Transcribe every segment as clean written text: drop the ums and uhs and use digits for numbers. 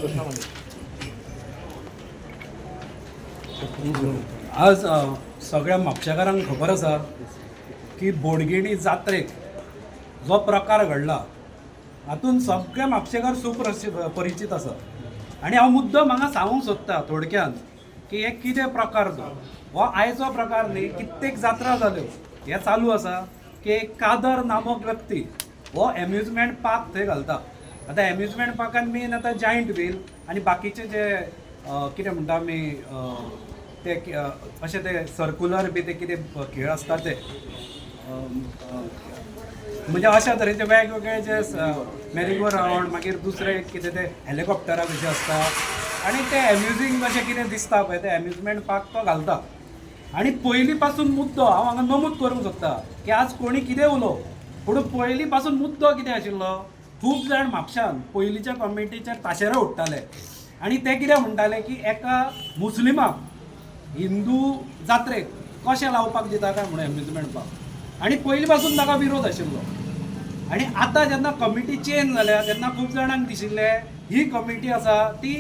आज सगळ्या म्हापशेकारांक खबर आसा की बोडगिणी जात्रेक जो प्रकार घडला हातून सगळे म्हापशेकार सुपरिचीत आसा आनी हांव मुद्दम हांगा सांगूंक सोदतां थोडक्यान की हे कितें प्रकार तो हो आयचो प्रकार न्ही कित्येक जात्रा जाल्यो हे चालू आसा की एक कादर नामक व्यक्ती हो एम्युजमेंट पार्क थंय घालता. आतां एम्युजमेंट पार्कान मेन आतां जायंट व्हील आनी बाकीचे जे कितें म्हणटा आमी ते अशे ते सर्कुलर बी ते कितें खेळ आसता ते म्हणजे अशा तरेचे वेगवेगळे जे मेरीगो रावंड मागीर दुसरे कितें ते हेलिकॉप्टरा कशें आसता आनी ते एम्युजींग अशें कितें दिसता पळय ते एम्युजमेंट पार्क तो घालता. आनी पयलीं पासून मुद्दो हांव हांगा नमूद करूंक सोदतां की आज कोणी कितें उलो पूण पयलीं पासून मुद्दो कितें आशिल्लो. खूब जाण म्हापशान पयलींच्या कमिटीचेर ताशेरे उडटाले आनी ते कितें म्हणटाले की एका मुस्लिमाक हिंदू जात्रेक कशें लावपाक दिता काय म्हणून एम्युजमेंट पार्क आनी पयलीं पासून ताका विरोध आशिल्लो. आनी आतां जेन्ना कमिटी चेंज जाल्या तेन्ना खूब जाणांक दिशिल्ले ही कमिटी आसा ती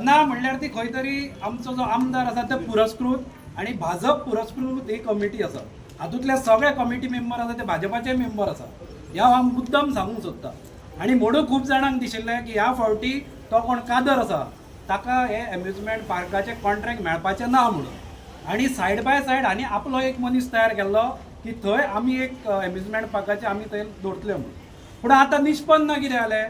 ना म्हणल्यार ती खंय तरी आमचो जो आमदार आसा ते पुरस्कृत आनी भाजप पुरस्कृत ही कमिटी आसा. हातूंतले सगळे कमिटी मेंबर आसा ते भाजपाचे मेंबर आसा. ह्या हांव मुद्दम सांगूंक सोदतां. आनी म्हणून खूब जाणांक दिशिल्लें की ह्या फावटी तो कोण कादर आसा ताका हे एम्युजमेंट पार्काचे कॉन्ट्रॅक्ट मेळपाचें ना म्हणून आनी सायड बाय सायड आनी आपलो एक मनीस तयार केल्लो की थंय आमी एक एम्युजमेंट पार्काचे आमी थंय दवरतले म्हणून. पूण आतां निष्पन्न कितें जालें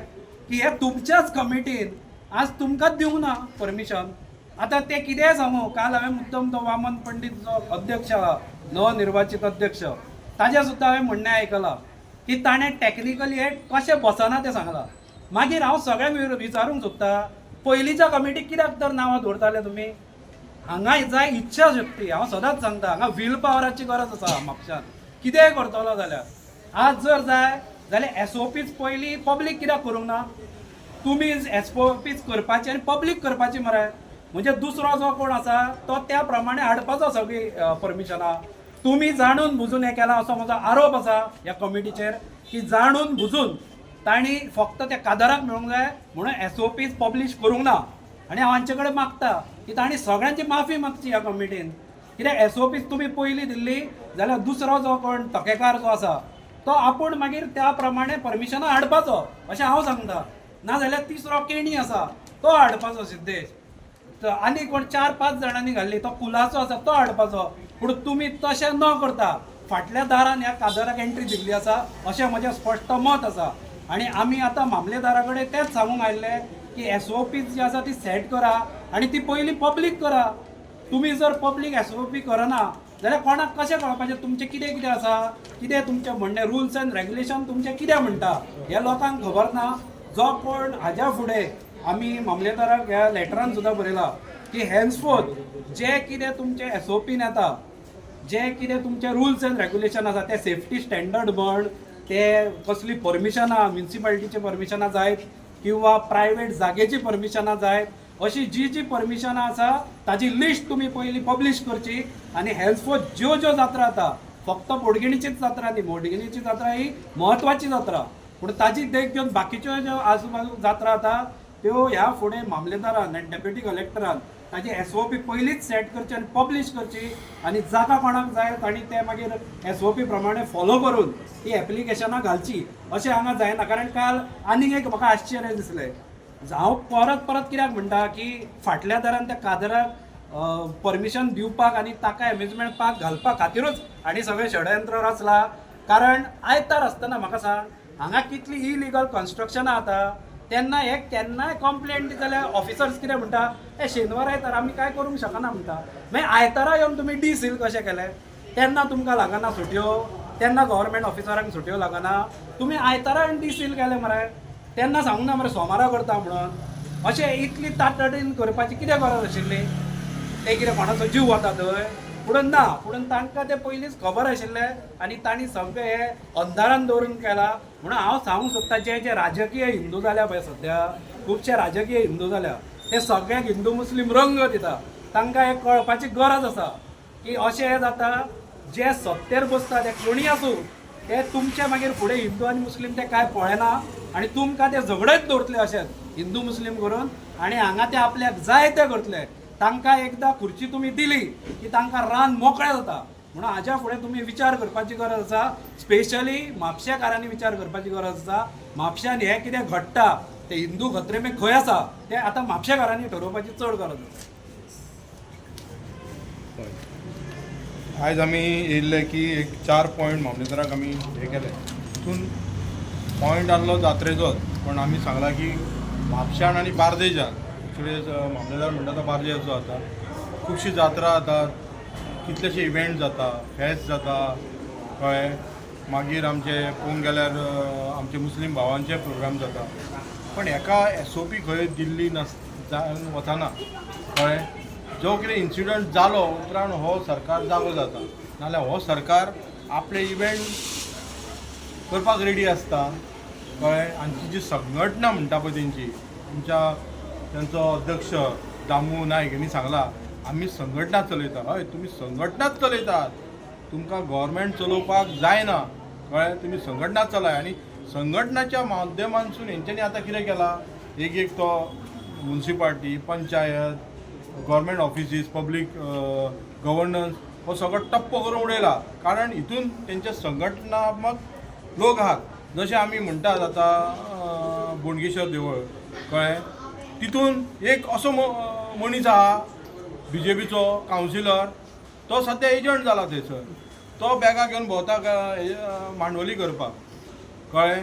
की हे तुमच्याच कमिटीन आज तुमकांच दिवंक ना परमिशन. आतां ते कितेंय सांगू काल हांवें मुद्दम तो वामन पंडीत जो अध्यक्ष आहा नवनिर्वाचित अध्यक्ष ताजें सुद्दां हांवें म्हणणें आयकलां की ताणें टॅक्निकली हे कशें बसना तें सांगलां. मागीर हांव सगळ्यांक विचारूंक सोदतां पयलींच्या कमिटीक कित्याक तर नांवां दवरताले तुमी. हांगा जाय इच्छा शक्ती. हांव सदांच सांगता हांगा वील पावराची गरज आसा म्हापशान कितेंय करतलो जाल्यार. आज जर जाय जाल्यार SOPच पयलीं पब्लीक कित्याक करूंक ना. तुमी SOPच करपाची आनी पब्लीक करपाची मरे. म्हणजे दुसरो जो कोण आसा तो त्या प्रमाणे हाडपाचो सगळी परमिशनां. तुमी जाणून बुजून हें केलां असो म्हजो आरोप आसा ह्या कमिटीचेर की जाणून बुजून तांणी फक्त त्या कादराक मेळूंक जाय म्हणून SOPच पब्लीश करूंक ना. आनी हांव हांचे कडेन मागता की तांणी सगळ्यांची माफी मागची ह्या कमिटीन. कित्याक SOPच तुमी पयलीं दिल्ली जाल्यार दुसरो जो कोण तकेकार जो आसा तो आपूण मागीर त्या प्रमाणे परमिशनां हाडपाचो अशें हांव सांगता. नाजाल्यार तिसरो केणी आसा तो हाडपाचो सिद्धेश. आनी कोण 4-5 जाणांनी घाल्ली तो कुलाचो आसा तो हाडपाचो. पूण तुमी तशें न करता फाटल्या दारान ह्या कादराक एंट्री दिल्ली आसा अशें म्हजें स्पश्ट मत आसा. आनी आमी आतां मामलेदारा कडेन तेंच सांगूंक आयिल्ले की SOPच जी आसा ती सेट करा आनी ती पयलीं पब्लीक करा. तुमी जर पब्लीक SOP करना जाल्यार कोणाक कशें कळपाचें तुमचें कितें कितें आसा कितें तुमचें म्हणणें रुल्स एंड रेग्युलेशन तुमचें कितें म्हणटा हें लोकांक खबर ना. जो कोण हाज्या फुडें आमी मामलेदाराक ह्या लेटरान सुद्दां बरयलां की हेन्सफोर्थ जे कितें तुमचें SOPन येता जे कितें तुमचे रुल्स एंड रेग्युलेशन आसा ते सेफ्टी स्टँडर्ड म्हण ते कसली परमिशनां म्युनिसिपालिटीची परमिशनां जायत किंवा प्रायवेट जागेची परमिशनां जायत अशी जी जी परमिशनां आसा ताची लिस्ट तुमी पयलीं पब्लीश करची. आनी हेन्सफोर्थ ज्यो ज्यो जात्रा जाता फक्त बोडगिणीचीच जात्रा न्ही बोडगिणीची जात्रा ही म्हत्वाची जात्रा पूण ताची देख घेवन बाकीच्यो ज्यो आजूबाजू जात्रा जाता त्यो ह्या फुडें मामलेदारान आनी डेप्युटी कलेक्टरान ताची SOP पयलींच सेट करची आनी पब्लीश करची. आनी जाका कोणाक जाय तांणी ते मागीर SOP प्रमाणे फॉलो करून ती एप्लिकेशनां घालची अशें हांगा जायना. कारण काल आनीक एक म्हाका आश्चर्य दिसलें. हांव परत परत कित्याक म्हणटा की फाटल्या दारान त्या कादराक परमिशन दिवपाक आनी ताका एम्युजमेंट पार्क घालपा खातीरूच आनी सगळें षडयंत्र रचलां. कारण आयतार आसतना म्हाका सांग हांगा कितली इलिगल कन्स्ट्रक्शनां जाता तेन्ना एक केन्नाय कंप्लेंट दी जाल्यार ऑफिसर्स कितें म्हणटा हे शेनवार आयतार आमी कांय करूंक शकना म्हणटा. मागीर आयतारा येवन तुमी डिसील कशें केलें तेन्ना तुमकां लागना सुटयो तेन्ना गव्हर्मेंट ऑफिसरांक सुटयो लागना. तुमी आयतारा डिसील केलें मरे तेन्ना सांगूंक ना मरे सोमारा करता म्हणून. अशें इतली तातडीन करपाची कितें गरज आशिल्ली. ते कितें कोणाचो जीव वता थंय पुणून ना पुणून तांकां तें पयलींच खबर आशिल्लें आनी तांणी सगळें हे अंधारान दवरून केलां. म्हणून हांव सांगूंक सोदतां जे जे राजकीय हिंदू जाल्या पळय सद्या खुबशे राजकीय हिंदू जाल्या ते सगळ्यांक हिंदू मुस्लीम रंग दिता. तांकां हें कळपाची गरज आसा की अशें हें जाता जे सत्तेर बसता ते कोणी आसूं ते तुमचे मागीर फुडें हिंदू आनी मुस्लीम ते कांय पळयना आनी तुमकां ते झगडत दवरतले अशेंच. हिंदू मुस्लिम करून आणि हांगा ते आपल्याक जाय ते करतले. तांकां एकदां खुर्ची तुमी दिली की तांकां रान मोकळें जाता. म्हणून हाच्या फुडें तुमी विचार करपाची गरज आसा. स्पेशली म्हापशेकारांनी विचार करपाची गरज आसा. म्हापश्यान हें कितें घडटा ते हिंदू खत्रेमे खंय आसा ते आतां म्हापशेकारांनी ठरोवपाची चड गरज आसा. आयज आमी येयल्ले की एक 4 पॉयंट मामलेदाराक आमी हे केले. तितून पॉयंट आसलो जात्रेचोच, पण आमी सांगला की म्हापश्यान आनी बार्देजान एक्चुली मामलेदार म्हणटा तो बार्देजाचो जाता. खुबशी जात्रा जातात, कितलेशे इव्हेंट जाता, फेस्त जाता कळ्ळें. मागीर आमचे पळोवंक गेल्यार आमचे मुस्लीम भावांचे प्रोग्राम जाता. पण हेका SOP खंय दिल्ली जावन वचना कळ्ळें. जो कितें इन्सिडंट जालो उपरांत हो सरकार जागो जाता, नाजाल्यार हो सरकार आपले इव्हेंट करपाक रेडी आसता कळ्ळें. आनी ती जी संघटना म्हणटा पळय त्यांचो अध्यक्ष दामू नायक हेणी सांगला आमी संघटना चलयता. हय, तुमी संघटनाच चलयतात, तुमकां गव्हर्मेंट चलोवपाक जायना कळ्ळें. तुमी संघटना चलाय. आनी संघटनाच्या माध्यमांतसून हेंच्यांनी आतां कितें केलां, एक तो municipality, panchayat, government offices, public governance हो सगळो टप्प करून उडयला. कारण हितून तेंचे संघटनात्मक लोक आहात. जशें आमी म्हणटात आतां बोडगेश्वर देवळ कळ्ळें, तितून एक असो मनीस आहा BJPचो कावन्सिलर, तो सद्या एजंट जाला थंयसर. तो बॅगां घेवन भोंवता मांडवली करपाक कळ्ळें.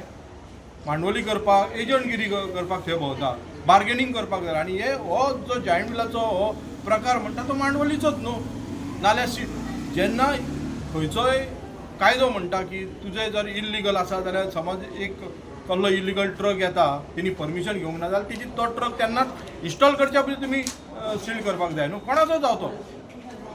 मांडवली करपाक, एजंटगिरी करपाक थंय भोंवता, बार्गेनींग करपाक जाय. आनी हो जो जायंट विलाचो हो प्रकार म्हणटा तो मांडवलीचोच न्हू. नाल्यार जेन्ना खंयचोय कायदो म्हणटा की तुजें जर इल्लिगल आसा जाल्यार समज एक कसलो इल्लिगल ट्रक येता, तेणी परमिशन घेवंक ना जाल्यार तेजी तो ट्रक तेन्नाच इन्स्टॉल करच्या पयलीं तुमी सील करपाक जाय न्हू. कोणाचो जावं तो.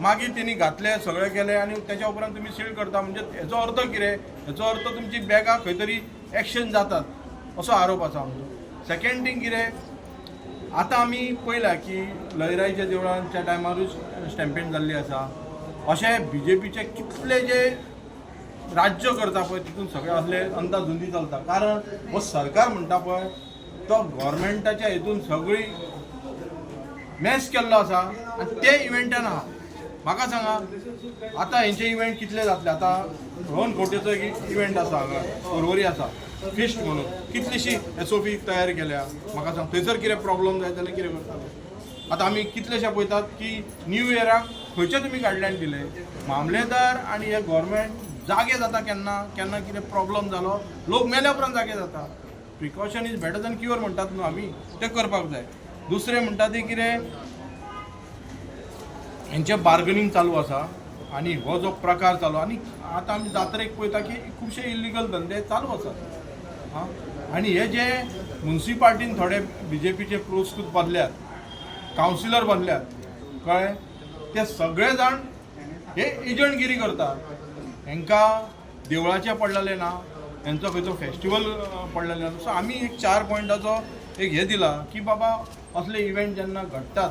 मागीर तेणी घातले, सगळें केलें आनी तेच्या उपरांत तुमी सील करता. म्हणजे हेचो अर्थ कितें? हेचो अर्थ तुमची बॅगां खंय तरी एक्शन जातात असो आरोप आसा आमचो. सेकेंड थींग कितें, आतां आमी पळयलां की लयराईच्या देवळांच्या टायमारूच स्टॅम्पेड जाल्ली आसा. अशें BJPचे कितले जे राज्य करता पळय तितून सगळे असले अंदाधुंदी चलता. कारण हो सरकार म्हणटा पळय तो गव्हर्मेंटाच्या हितून सगळी मॅस केल्लो आसा आनी ते इव्हेंटान आहा. म्हाका सांगा, आतां हेंचे इव्हेंट कितले जातले. आतां रोहन कोटेचो एक इव्हेंट आसा हांगा पर्वरी आसा, फिस्ट म्हणून. कितलीशी SOP तयार केल्या. म्हाका सांग, थंयसर कितें प्रॉब्लम जाय जाल्यार कितें करता. आतां आमी कितलेशे पळयतात की न्यू इयराक खंयचे तुमी गायडलायन दिले. मामलेदार आनी हे गव्हर्मेंट जागे जाता केन्ना केन्ना कितें प्रॉब्लम जालो, लोक मेल्या उपरांत जागे जाता. Precaution is better than cure म्हणटात न्हू आमी, तें करपाक जाय. दुसरें म्हणटा तें कितें, हेंचें बार्गेनींग चालू आसा आनी हो जो प्रकार चालू. आनी आतां आमी जात्रेक पळयता की खुबशे इल्लिगल धंदे चालू आसात. आनी हे जे म्युन्सिपाल्टीन थोडे BJPचे प्रोस्कूत बदल्यात, कावन्सिलर बदल्यात कळ्ळें, ते सगळे जाण हे एजंटगिरी करतात. हांकां देवळाचें पडलेलें ना, हेंचो खंयचो फेस्टिवल पडलेलें ना. सो आमी एक 4 पॉयंटाचो एक हे दिला की बाबा असले इव्हेंट जेन्ना घडटात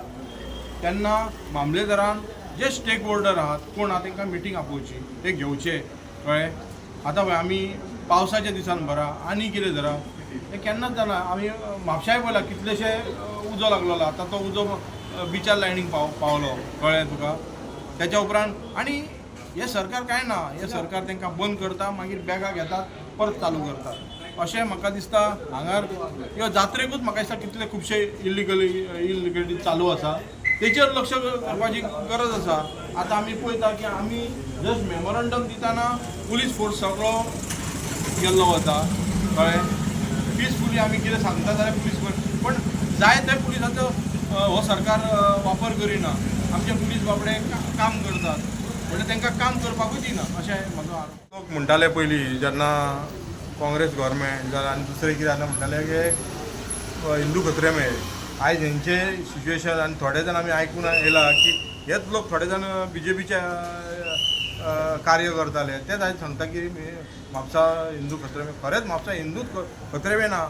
तेन्ना मामलेदारान जे स्टेक होल्डर आहात, कोण आहा तांकां मिटींग आपोवची, ते घेवचे कळ्ळें. आतां पळय आमी पावसाच्या दिसान भरा आनी कितें जरा हें केन्नाच जालां. आमी म्हापशाय पळयलां कितलेशे उजो लागलेलो. आतां तो उजो बिचार लायनीक पावलो कळ्ळें तुका. तेच्या उपरांत आनी हे सरकार काय ना, हे सरकार तांकां बंद करता, मागीर बॅगां घेतात, परत चालू करतात. अशें म्हाका दिसता. हांगार ह्यो जात्रेकूच म्हाका दिसता कितले खुबशे इल्लिगलिटी चालू आसा, तेचेर लक्ष करपाची गरज आसा. आतां आमी पळयता की आमी जस्ट मेमोरंडम दितना पुलीस फोर्स सगळो गेल्लो वता कळ्ळें. पिसफुली आमी कितें सांगता जाल्यार पुलीस फोर्स, पण जाय ते पुलिसाचो हो सरकार वापर करिना. आमचे पुलीस बाबडे काम करतात म्हणजे तांकां काम करपाकूच दिना अशें म्हजो आरोप. लोक म्हणटाले पयलीं जेन्ना काँग्रेस गव्हर्मेंट जाल्यार आनी दुसरें कितें जालें म्हणटाले की हिंदू खत्रे मेळ. आयज हेंचे सिच्युएशन आनी थोडे जाण आमी आयकून येयला की हेच लोक थोडे जाण BJPचे कार्य करताले. तेच आयज सांगता की म्हापसा हिंदू खत्रे मेळ. खरेंच म्हापसा हिंदूच खत्रे मेळ ना,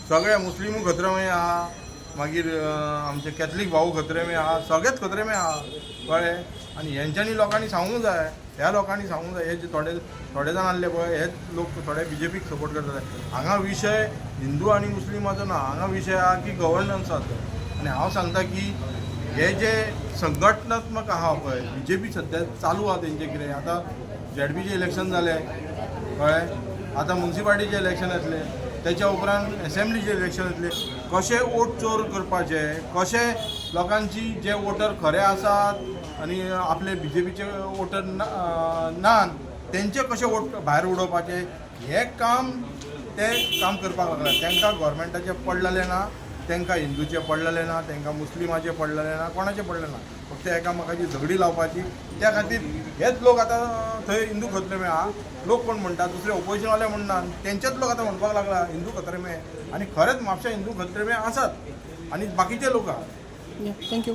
सगळे मुस्लिमूय खत्रे मेळ आहा मागीर आमचे कॅथलीक भाऊ खत्रेमे आहा, सगळेच खत्रेमे आहा कळ्ळें. आनी हेंच्यांनी लोकांनी सांगूंक जाय, ह्या लोकांनी सांगूंक जाय, हे जे थोडे जाण आहले पळय हेच लोक थोडे BJPक सपोर्ट करतात. हांगा विशय हिंदू आनी मुस्लिमाचो ना, हांगा विशय आहा की गव्हर्नन्साचो. आनी हांव सांगता की हे जे संघटनात्मक आहा पळय BJP सद्या चालू आहा तेंचें कितें, आतां ZPचें इलेक्शन जालें कळ्ळें, आतां म्युन्सिपाल्टीचें इलेक्शन येतलें, त्याच्या उपरांत असेंब्लीचें इलेक्शन येतलें. कशें वोट चोर करपाचे, कशें लोकांची जे वोटर खरे आसात आनी आपले BJPचे वोटर नात तेंचे कशें वोट भायर उडोवपाचे, हें काम ते काम करपाक लागला. तांकां गव्हर्मेंटाचें पडलेलें ना, तांकां हिंदूचें पडलेलें ना, तांकां मुस्लिमाचें पडलेलें ना, कोणाचें पडलें ना. फक्त एकामेकाची झगडी लावपाची. त्या खातीर हेच लोक आतां थंय हिंदू खत्रेमे आहा, लोक कोण म्हणटा दुसरे ऑपोजिशनवाले म्हणटात, तेंचेच लोक आतां म्हणपाक लागला हिंदू खत्रेमे. आनी खरेंच म्हापशा हिंदू खत्रेमे आसात आनी बाकीचे लोक आहा. थँक्यू.